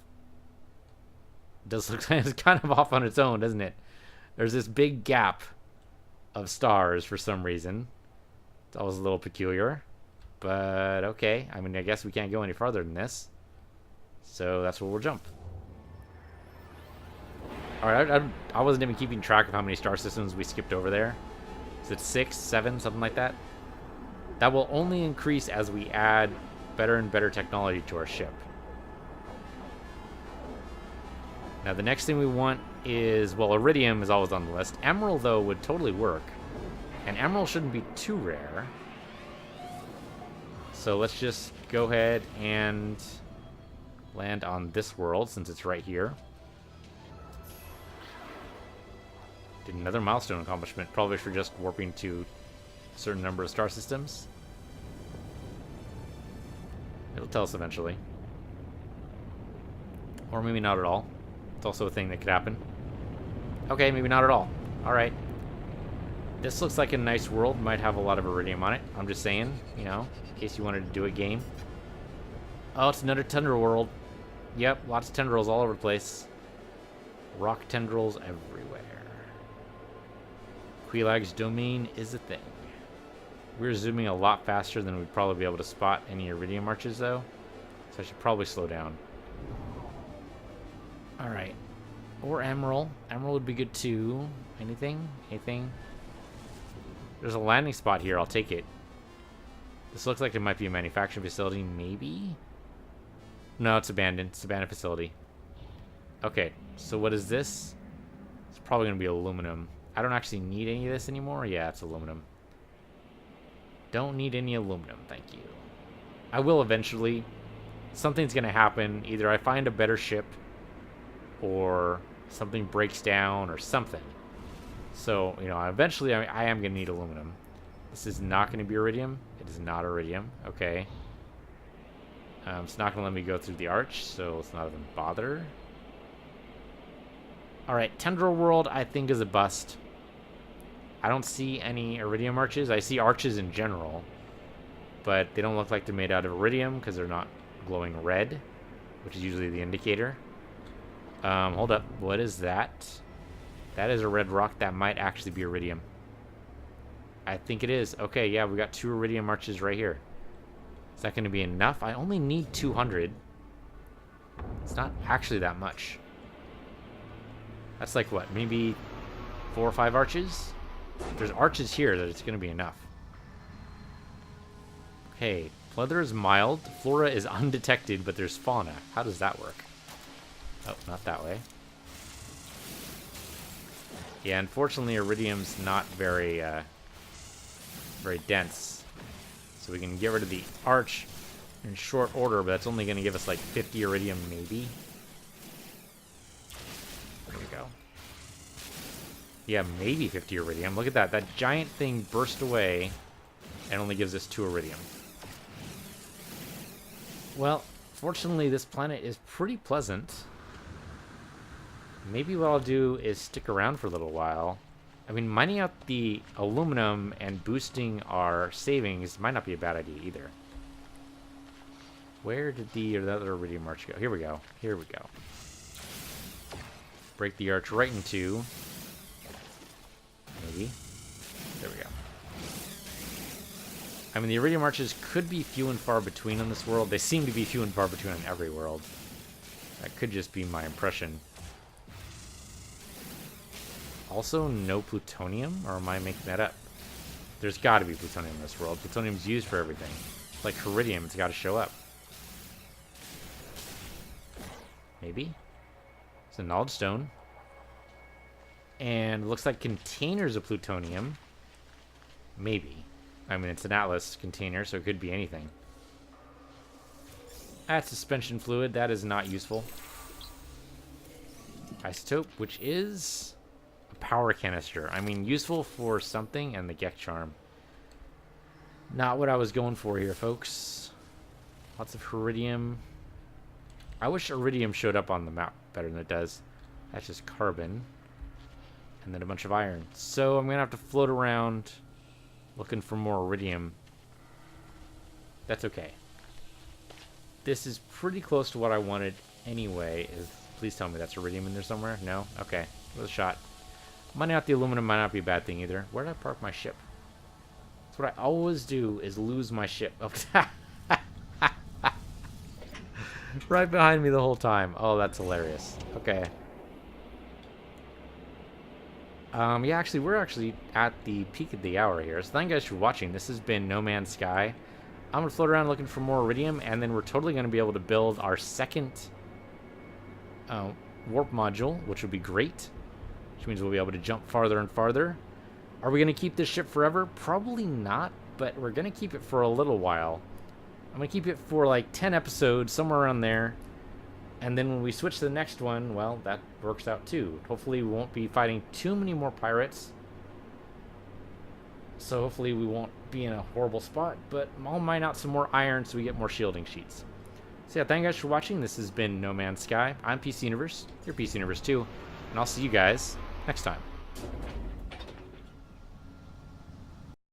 does look like it's kind of off on its own, doesn't it? There's this big gap of stars for some reason. It's always a little peculiar. But okay. I mean, I guess we can't go any farther than this. So that's where we'll jump. Alright, I wasn't even keeping track of how many star systems we skipped over there. Is it 6, 7, something like that? That will only increase as we add better and better technology to our ship. Now the next thing we want is, well, iridium is always on the list. Emerald, though, would totally work. And emerald shouldn't be too rare. So let's just go ahead and land on this world since it's right here. Did another milestone accomplishment, probably for just warping to a certain number of star systems. It'll tell us eventually. Or maybe not at all. It's also a thing that could happen. Okay, maybe not at all. Alright. This looks like a nice world. Might have a lot of iridium on it. I'm just saying, you know, in case you wanted to do a game. Oh, it's another tundra world. Yep, lots of tendrils all over the place. Rock tendrils everywhere. Quilag's domain is a thing. We're zooming a lot faster than we'd probably be able to spot any iridium arches, though. So I should probably slow down. Alright. Or emerald. Emerald would be good, too. Anything? Anything? There's a landing spot here. I'll take it. This looks like it might be a manufacturing facility, maybe? No, it's abandoned. It's an abandoned facility. Okay, so what is this? It's probably going to be aluminum. I don't actually need any of this anymore. Yeah, it's aluminum. Don't need any aluminum, thank you. I will eventually. Something's going to happen. Either I find a better ship, or something breaks down, or something. So, you know, eventually I am going to need aluminum. This is not going to be iridium. It is not iridium. Okay. It's not going to let me go through the arch, so let's not even bother. Alright, Tendril World I think is a bust. I don't see any iridium arches. I see arches in general, but they don't look like they're made out of iridium because they're not glowing red, which is usually the indicator. Hold up. What is that? That is a red rock. That might actually be iridium. I think it is. Okay, yeah, we got 2 iridium arches right here. Is that going to be enough? I only need 200. It's not actually that much. That's like what? Maybe 4 or 5 arches? There's arches here that it's going to be enough. Okay, weather is mild. Flora is undetected, but there's fauna. How does that work? Oh, not that way. Yeah, unfortunately, iridium's not very, very dense. So we can get rid of the arch in short order, but that's only going to give us like 50 iridium, maybe. There we go. Yeah, maybe 50 iridium. Look at that. That giant thing burst away and only gives us 2 iridium. Well, fortunately, this planet is pretty pleasant. Maybe what I'll do is stick around for a little while. I mean, mining out the aluminum and boosting our savings might not be a bad idea either. Where did the other iridium arch go? Here we go. Here we go. Break the arch right in 2. Maybe. There we go. I mean, the iridium arches could be few and far between on this world. They seem to be few and far between on every world. That could just be my impression. Also, no plutonium? Or am I making that up? There's got to be plutonium in this world. Plutonium's used for everything. Like iridium, it's got to show up. Maybe? It's a knowledge stone. And it looks like containers of plutonium. Maybe. I mean, it's an Atlas container, so it could be anything. That's suspension fluid. That is not useful. Isotope, which is a power canister. I mean, useful for something, and the Gek charm. Not what I was going for here, folks. Lots of iridium. I wish iridium showed up on the map better than it does. That's just carbon. And then a bunch of iron. So I'm going to have to float around looking for more iridium. That's okay. This is pretty close to what I wanted anyway. Please tell me that's iridium in there somewhere. No? Okay. Give it a shot. Mining out the aluminum might not be a bad thing either. Where did I park my ship? That's what I always do, is lose my ship. Right behind me the whole time. Oh, that's hilarious. Okay. Yeah, actually, we're actually at the peak of the hour here. So thank you guys for watching. This has been No Man's Sky. I'm going to float around looking for more iridium, and then we're totally going to be able to build our second warp module, which will be great. Which means we'll be able to jump farther and farther. Are we going to keep this ship forever? Probably not, but we're going to keep it for a little while. I'm going to keep it for like 10 episodes, somewhere around there. And then when we switch to the next one, well, that works out too. Hopefully we won't be fighting too many more pirates. So hopefully we won't be in a horrible spot. But I'll mine out some more iron so we get more shielding sheets. So yeah, thank you guys for watching. This has been No Man's Sky. I'm PC Universe. You're PC Universe too. And I'll see you guys next time.